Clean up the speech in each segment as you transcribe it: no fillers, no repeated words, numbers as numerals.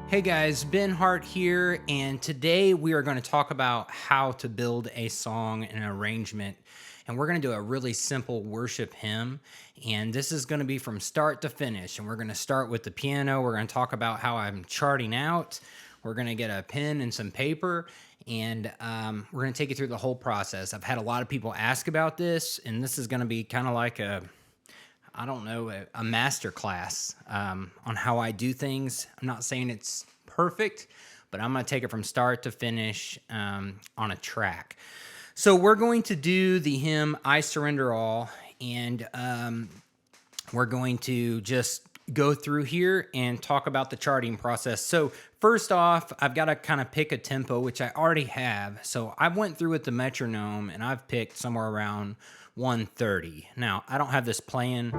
Hey guys, Ben Hart here, and today we are going to talk about how to build a song and an arrangement. And we're going to do a really simple worship hymn. And this is going to be from start to finish. And we're going to start with the piano. We're going to talk about how I'm charting out. We're going to get a pen and some paper, and we're going to take you through the whole process. I've had a lot of people ask about this, and this is going to be kind of like a master class on how I do things. I'm not saying it's perfect, but I'm going to take it from start to finish on a track. So we're going to do the hymn, I Surrender All, and we're going to just go through here and talk about the charting process. So first off, I've got to kind of pick a tempo, which I already have. So I went through with the metronome, and I've picked somewhere around 130. Now, I don't have this playing,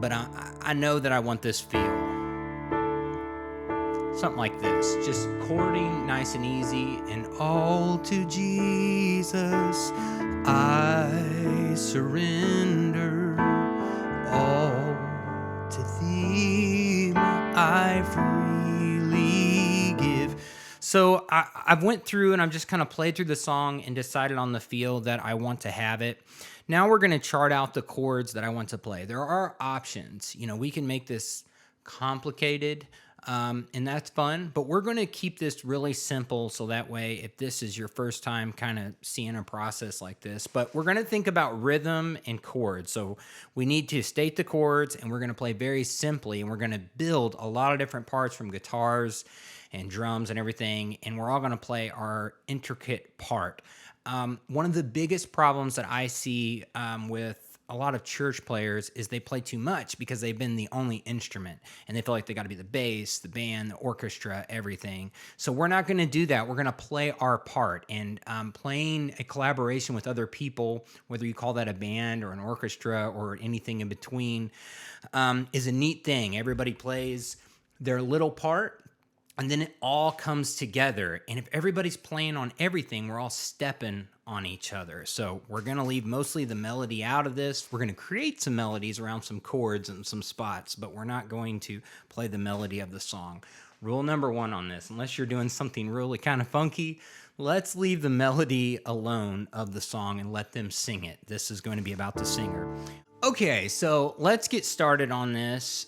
but I know that I want this feel. Something like this, just chording nice and easy. And all to Jesus I surrender, all to thee I freely give. So I've went through and I've just kind of played through the song and decided on the feel that I want to have it. Now we're going to chart out the chords that I want to play. There are options. You know, we can make this complicated, and that's fun, but we're going to keep this really simple so that way if this is your first time kind of seeing a process like this, but we're going to think about rhythm and chords. So we need to state the chords, and we're going to play very simply, and we're going to build a lot of different parts from guitars and drums and everything, and we're all going to play our intricate part. One of the biggest problems that I see with a lot of church players is they play too much because they've been the only instrument, and they feel like they got to be the bass, the band, the orchestra, everything. So we're not going to do that. We're going to play our part, and playing a collaboration with other people, whether you call that a band or an orchestra or anything in between, is a neat thing. Everybody plays their little part, and then it all comes together. And if everybody's playing on everything, we're all stepping on each other. So we're going to leave mostly the melody out of this. We're going to create some melodies around some chords and some spots, but we're not going to play the melody of the song. Rule number one on this, unless you're doing something really kind of funky, let's leave the melody alone of the song and let them sing it. This is going to be about the singer. Okay, so let's get started on this.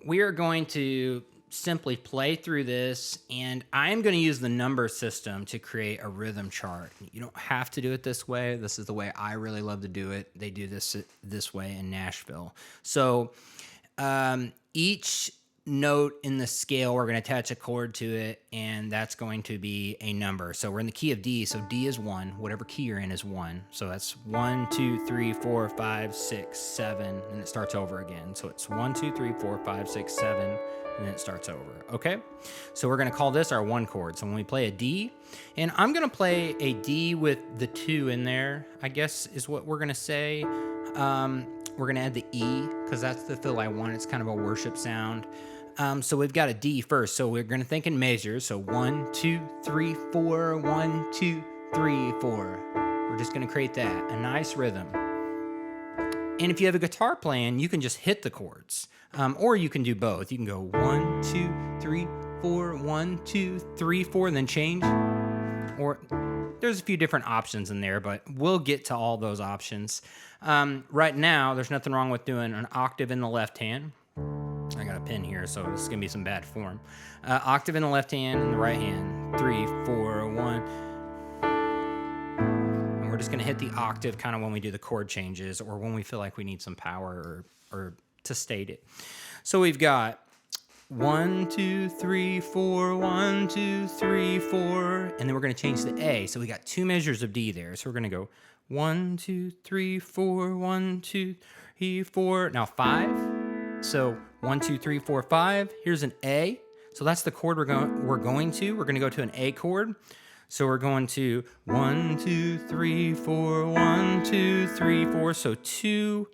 We are going to simply play through this, and I am going to use the number system to create a rhythm chart. You don't have to do it this way. This is the way I really love to do it. They do this way in Nashville. So each note in the scale, we're going to attach a chord to it, and that's going to be a number. So we're in the key of D, so D is 1. Whatever key you're in is 1. So that's 1, 2, 3, 4, 5, 6, 7, and it starts over again. So it's 1, 2, 3, 4, 5, 6, 7, and then it starts over. Okay, so we're going to call this our 1 chord. So when we play a D, and I'm going to play a D with the 2 in there, I guess is what we're going to say. We're going to add the E because that's the feel I want. It's kind of a worship sound. So we've got a D first. So we're going to think in measures. So 1, 2, 3, 4, 1, 2, 3, 4. We're just going to create that, a nice rhythm. And if you have a guitar playing, you can just hit the chords. Or you can do both. You can go 1, 2, 3, 4, 1, 2, 3, 4, and then change. Or there's a few different options in there, but we'll get to all those options. Right now, there's nothing wrong with doing an octave in the left hand. I got a pen here, so this is going to be some bad form. Octave in the left hand and the right hand. 3, 4, 1. And we're just going to hit the octave kind of when we do the chord changes or when we feel like we need some power or to state it. So we've got 1, 2, 3, 4, 1, 2, 3, 4, and then we're going to change the A. So we got 2 measures of D there. So we're going to go 1, 2, 3, 4, 1, 2, 3, 4. Now 5. So 1, 2, 3, 4, 5. Here's an A. So that's the chord we're going to. We're going to go to an A chord. So we're going to 1, 2, 3, 4, 1, 2, 3, 4. So 2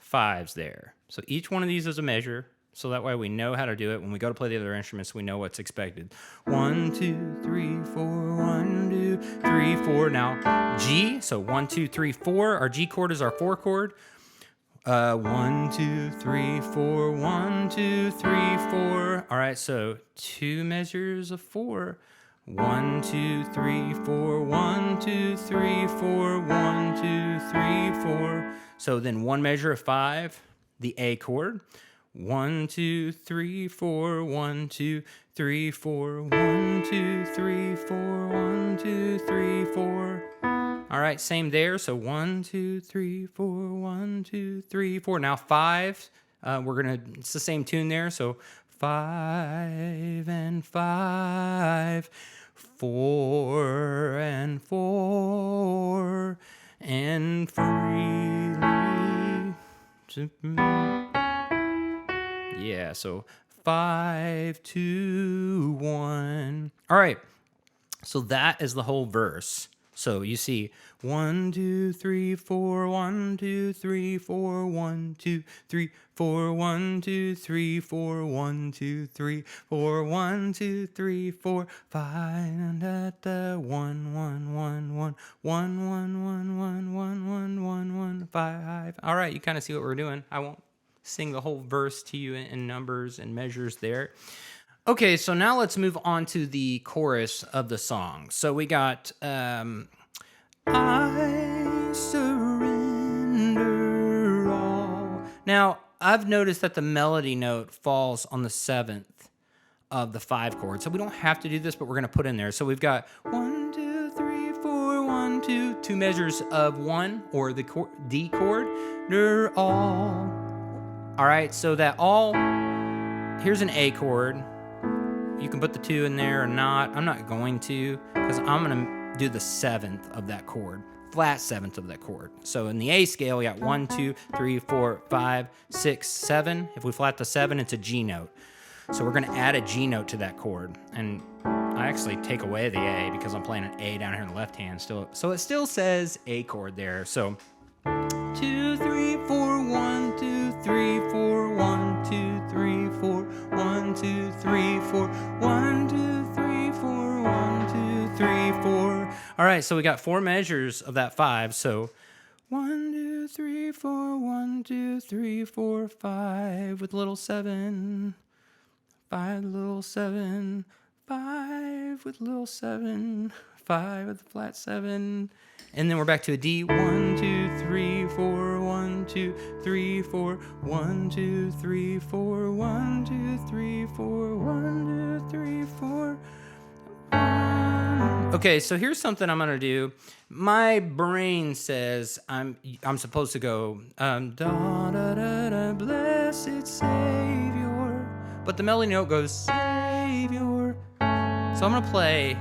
5s there. So each one of these is a measure. So that way we know how to do it. When we go to play the other instruments, we know what's expected. 1, 2, 3, 4, 1, 2, 3, 4. Now G. So 1, 2, 3, 4. Our G chord is our 4 chord. 1, 2, 3, 4, 1, 2, 3, 4. All right, so 2 measures of 4. 1, 2, 3, 4. 1, 2, 3, 4. 1, 2, 3, 4. So then 1 measure of 5, the A chord. 1, 2, 3, 4. 1, 2, 3, 4. 1, 2, 3, 4. 1, 2, 3, 4. All right, same there. So 1, 2, 3, 4. 1, 2, 3, 4. Now 5. It's the same tune there. So 5 and 5. 4 and 4. And freely. Yeah, so 5, 2, 1. All right, so that is the whole verse. So you see 1, 2, 3, 4, 1, 2, 3, 4, 1, 2, 3, 4, 1, 2, 3, 4, 1, 2, 3, 4, 1, 2, 3, 4, 5, and at the 1, 1, 1, 1, 1, 1, 1, 1, 1, 1, 1, 1, 5. All right, you kind of see what we're doing. I won't sing the whole verse to you in numbers and measures there. Okay, so now let's move on to the chorus of the song. So we got, I surrender all. Now, I've noticed that the melody note falls on the 7th of the 5 chord. So we don't have to do this, but we're going to put in there. So we've got 1, 2, 3, 4, 1, 2, 2 measures of 1, or the D chord. They're all. All right, so that all, here's an A chord. You can put the 2 in there or not. I'm not going to, because I'm going to do the 7th of that chord, flat 7th of that chord. So in the A scale, we got 1, 2, 3, 4, 5, 6, 7. If we flat the 7, it's a G note. So we're going to add a G note to that chord. And I actually take away the A because I'm playing an A down here in the left hand still. So it still says A chord there. So 2, 3, 4, 1, 2, 3, 4, 1, 2, 3, 4, 1, 2, 3, 4, 1, 2, 3, 4, 1, 2, 3, 4. All right, so we got 4 measures of that 5. So 1, 2, 3, 4, 1, 2, 3, 4, 5 with little 7. 5 little 7. 5 with little 7. 5 with the flat 7. And then we're back to a D. 1, 2, 3, 4, 1, 2, 3, 4, 1, 2, 3, 4, 1, 2, 3, 4, 1, 2, 3, 4. Okay, so here's something I'm gonna do. My brain says I'm supposed to go da da da da blessed Savior, but the melody note goes Savior. So I'm gonna play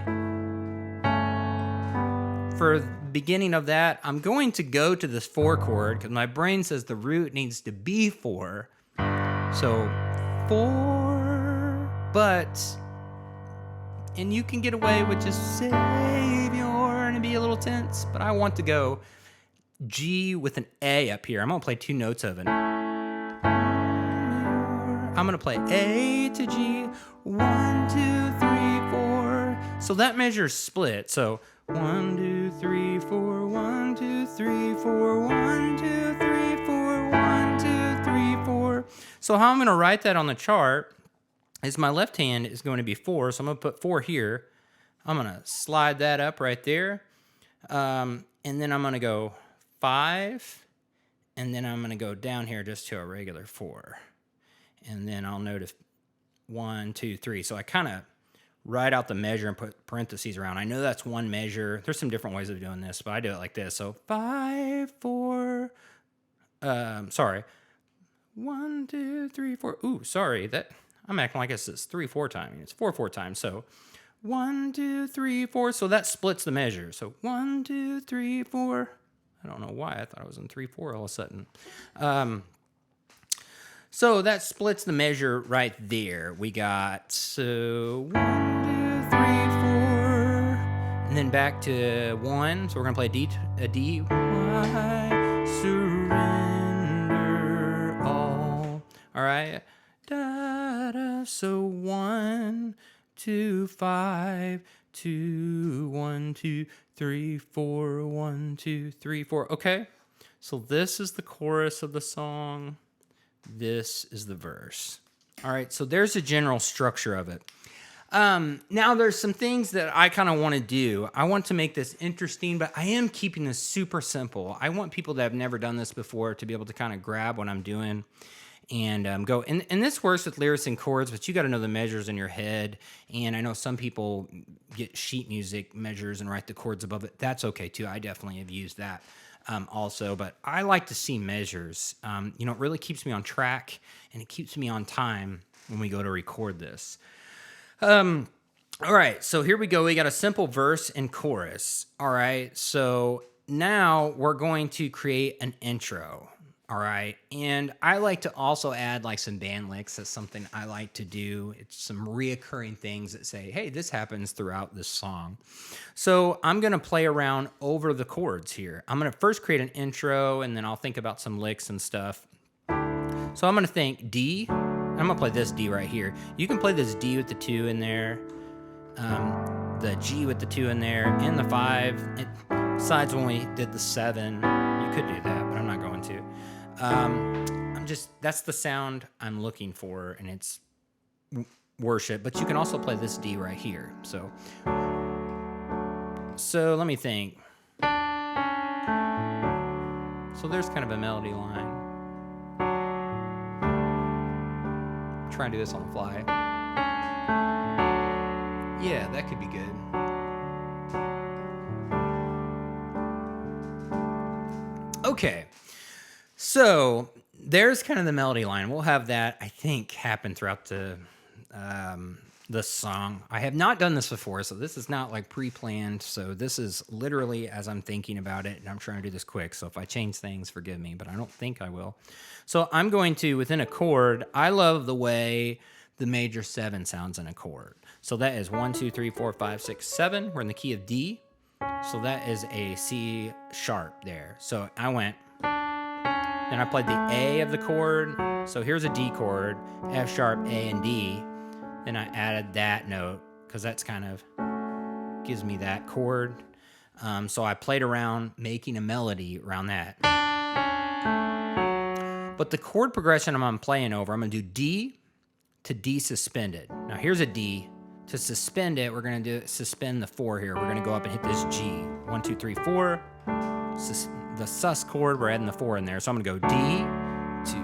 for the beginning of that. I'm going to go to this 4 chord because my brain says the root needs to be 4. So 4, and you can get away with just Savior and be a little tense, but I want to go G with an A up here. I'm gonna play 2 notes of it. I'm gonna play A to G, 1, 2, 3, 4. So that measure is split. So 1, 2, 3, 4, 1, 2, 3, 4, 1, 2, 3, 4, 1, 2, 3, 4. So how I'm gonna write that on the chart is my left hand is going to be 4, so I'm going to put 4 here. I'm going to slide that up right there. And then I'm going to go 5, and then I'm going to go down here just to a regular 4. And then I'll note if 1, 2, 3. So I kind of write out the measure and put parentheses around. I know that's 1 measure. There's some different ways of doing this, but I do it like this. So 5, 4, 1, 2, 3, 4. Ooh, sorry, I'm acting like it's 3, 4 times. It's 4, 4 times. So 1, 2, 3, 4. So that splits the measure. So 1, 2, 3, 4. I don't know why I thought I was in 3, 4 all of a sudden. So that splits the measure right there. We got 1, 2, 3, 4, and then back to 1. So we're gonna play a D. I surrender all. All right. Da, da. So 1, 2, 5, 2, 1, 2, 3, 4, 1, 2, 3, 4. Okay. So this is the chorus of the song. This is the verse. All right, so there's the general structure of it. Now there's some things that I kind of want to do. I want to make this interesting, but I am keeping this super simple. I want people that have never done this before to be able to kind of grab what I'm doing and go. And this works with lyrics and chords, but you got to know the measures in your head. And I know some people get sheet music measures and write the chords above it. That's okay too. I definitely have used that also, but I like to see measures. It really keeps me on track and it keeps me on time when we go to record this. All right, so here we go. We got a simple verse and chorus. All right, so now we're going to create an intro. All right, and I like to also add like some band licks. That's something I like to do. It's some reoccurring things that say, hey, this happens throughout this song. So I'm going to play around over the chords here. I'm going to first create an intro, and then I'll think about some licks and stuff. So I'm going to think D. I'm going to play this D right here. You can play this D with the 2 in there, the G with the 2 in there, and the 5. Besides when we did the 7, you could do that, but I'm not going to. That's the sound I'm looking for, and it's worship, but you can also play this D right here. So let me think. So there's kind of a melody line. Try and do this on the fly. Yeah, that could be good. Okay, so there's kind of the melody line. We'll have that, I think, happen throughout the song. I have not done this before, so this is not like pre-planned. So this is literally as I'm thinking about it, and I'm trying to do this quick. So if I change things, forgive me, but I don't think I will. So I'm going to, within a chord, I love the way the major 7 sounds in a chord. So that is 1, 2, 3, 4, 5, 6, 7. We're in the key of D. So that is a C sharp there. So I went, then I played the A of the chord. So here's a D chord, F sharp, A, and D. Then I added that note because that's kind of gives me that chord. So I played around making a melody around that. But the chord progression I'm playing over, I'm going to do D to D suspended. Now here's a D. To suspend it, we're going to suspend the 4 here. We're going to go up and hit this G. 1, 2, 3, 4. The sus chord, we're adding the 4 in there. So I'm going to go D to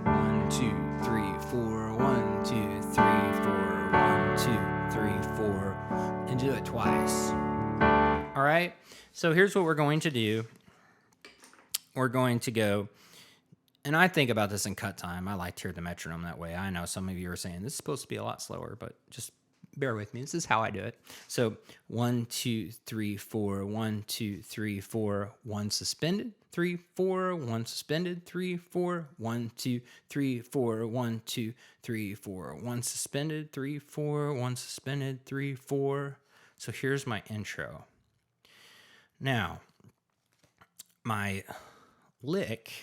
1, 2, 3, 4. 1, 2, 3, 4. 1, 2, 3, 4. And do it twice. All right? So here's what we're going to do. We're going to go, and I think about this in cut time. I like to hear the metronome that way. I know some of you are saying this is supposed to be a lot slower, but just bear with me. This is how I do it. So 1, 2, 3, 4. 1, 2, 3, 4. 1 suspended. 3, 4. 1 suspended. 3, 4. 1, 2, 3, 4. 1, 2, 3, 4. 1 suspended. 3, 4. 1 suspended. 3, 4. So here's my intro. Now, my lick,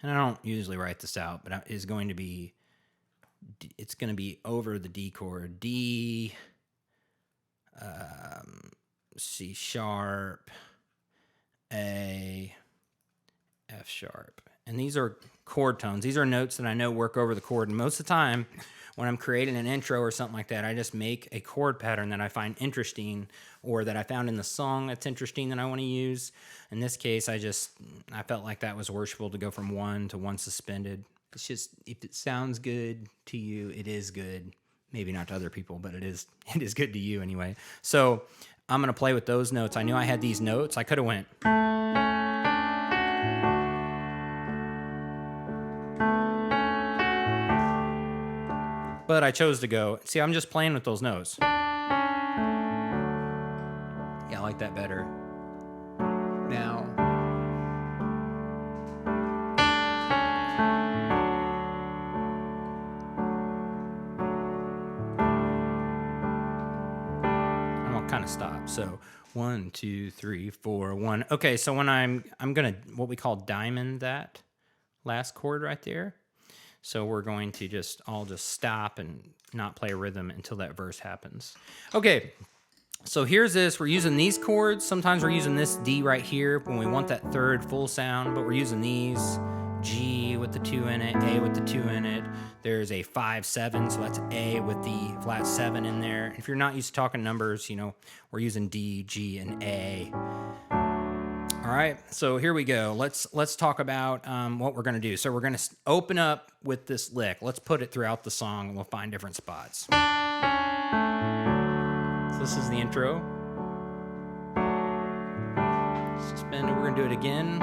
and I don't usually write this out, but it's going to be over the D chord, D, C sharp, A, F sharp. And these are chord tones. These are notes that I know work over the chord. And most of the time, when I'm creating an intro or something like that, I just make a chord pattern that I find interesting or that I found in the song that's interesting that I want to use. In this case, I felt like that was worshipful to go from 1 to 1 suspended. It's just, if it sounds good to you, it is good. Maybe not to other people, but it is good to you anyway. So I'm going to play with those notes. I knew I had these notes. I could have went. But I chose to go. See, I'm just playing with those notes. Yeah, I like that better. Now. I'm gonna kind of stop. So 1, 2, 3, 4, 1. Okay, so when I'm gonna what we call diamond that last chord right there. So we're going to I'll just stop and not play a rhythm until that verse happens. Okay, so here's this. We're using these chords. Sometimes we're using this D right here when we want that third full sound, but we're using these. G with the 2 in it, A with the 2 in it. There's a 5/7, so that's A with the flat 7 in there. If you're not used to talking numbers, we're using D, G, and A. All right, so here we go. Let's talk about what we're gonna do. So we're gonna open up with this lick. Let's put it throughout the song, and we'll find different spots. So this is the intro. Suspended. We're gonna do it again.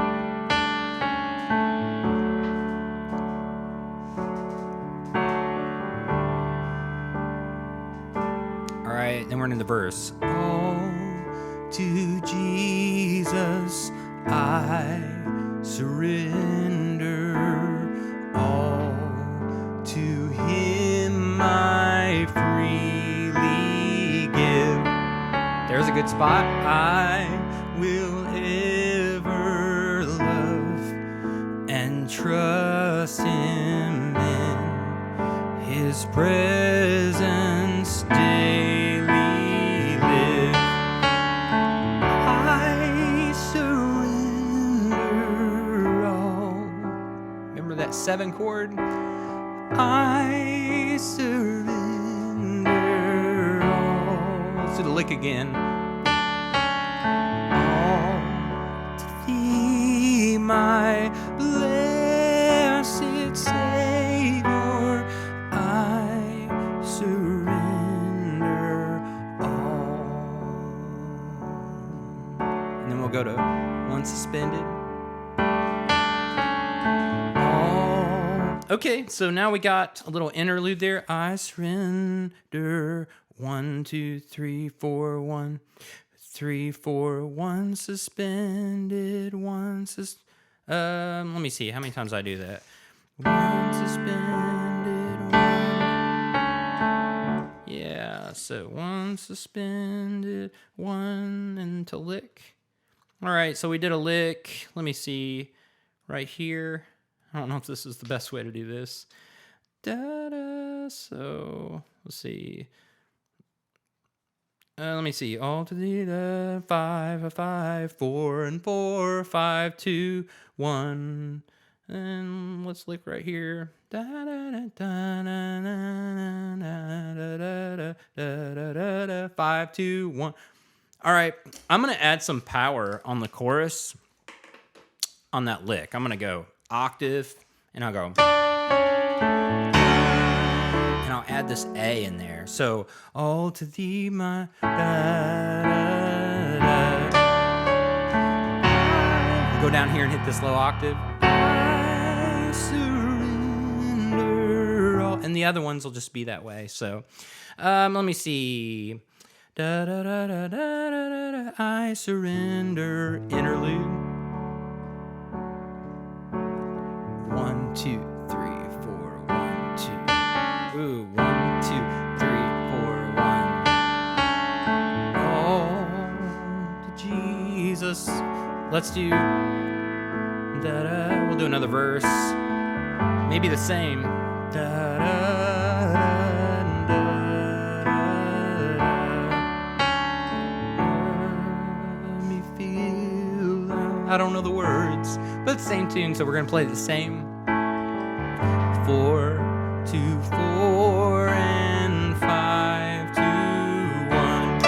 Then we're in the verse. All to Jesus I surrender. All to Him I freely give. There's a good spot. I will ever love and trust Him in His presence daily. That 7 chord. I surrender all. Let's do the lick again. All to Thee, my blessed Savior, I surrender all. And then we'll go to 1 suspended. Okay, so now we got a little interlude there. I surrender. 1, 2, 3, 4, 1, 3, 4, 1 suspended. Let me see how many times I do that. 1 suspended. 1. Yeah, so 1 suspended. 1 and to lick. All right, so we did a lick. Let me see right here. I don't know if this is the best way to do this. So let's see. Let me see. All to Thee, 5, 5, 4 and 4, 5, 2, 1. And let's lick right here. 5, 2, 1. All right, I'm gonna add some power on the chorus on that lick. I'm gonna go octave, and I'll go, and I'll add this A in there. So, all to Thee, my go down here and hit this low octave. I surrender all. And the other ones will just be that way. So, let me see. I surrender interlude. 1, 2, 3, 4, 1, 2. Ooh, 1, 2, 3, 4, 1. All to Jesus. Let's do da-da. We'll do another verse. Maybe the same. Da-da. Let me feel. I don't know the words, but same tune, so we're gonna play the same. 4, 2, 4, and 5, 2, 1.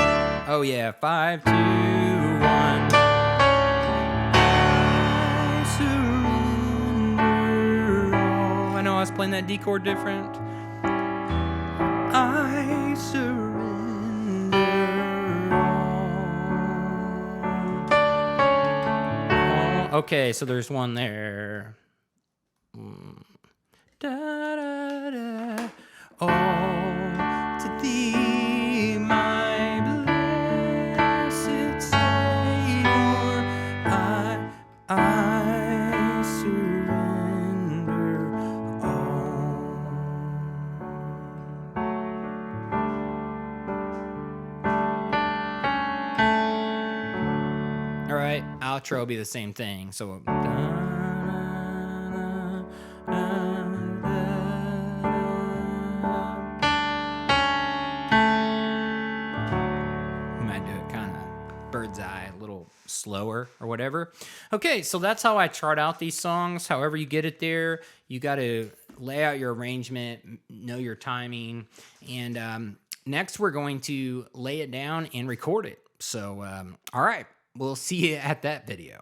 Oh yeah, 5, 2, 1. I surrender all. I know I was playing that D chord different. I surrender all. Okay, so there's one there. Da, da, da. All to Thee, my blessed Savior, I surrender all. All right, outro will be the same thing. So. Bird's eye, little slower or whatever. Okay, so that's how I chart out these songs. However you get it there, you got to lay out your arrangement, know your timing, and next we're going to lay it down and record it. So, all right, we'll see you at that video.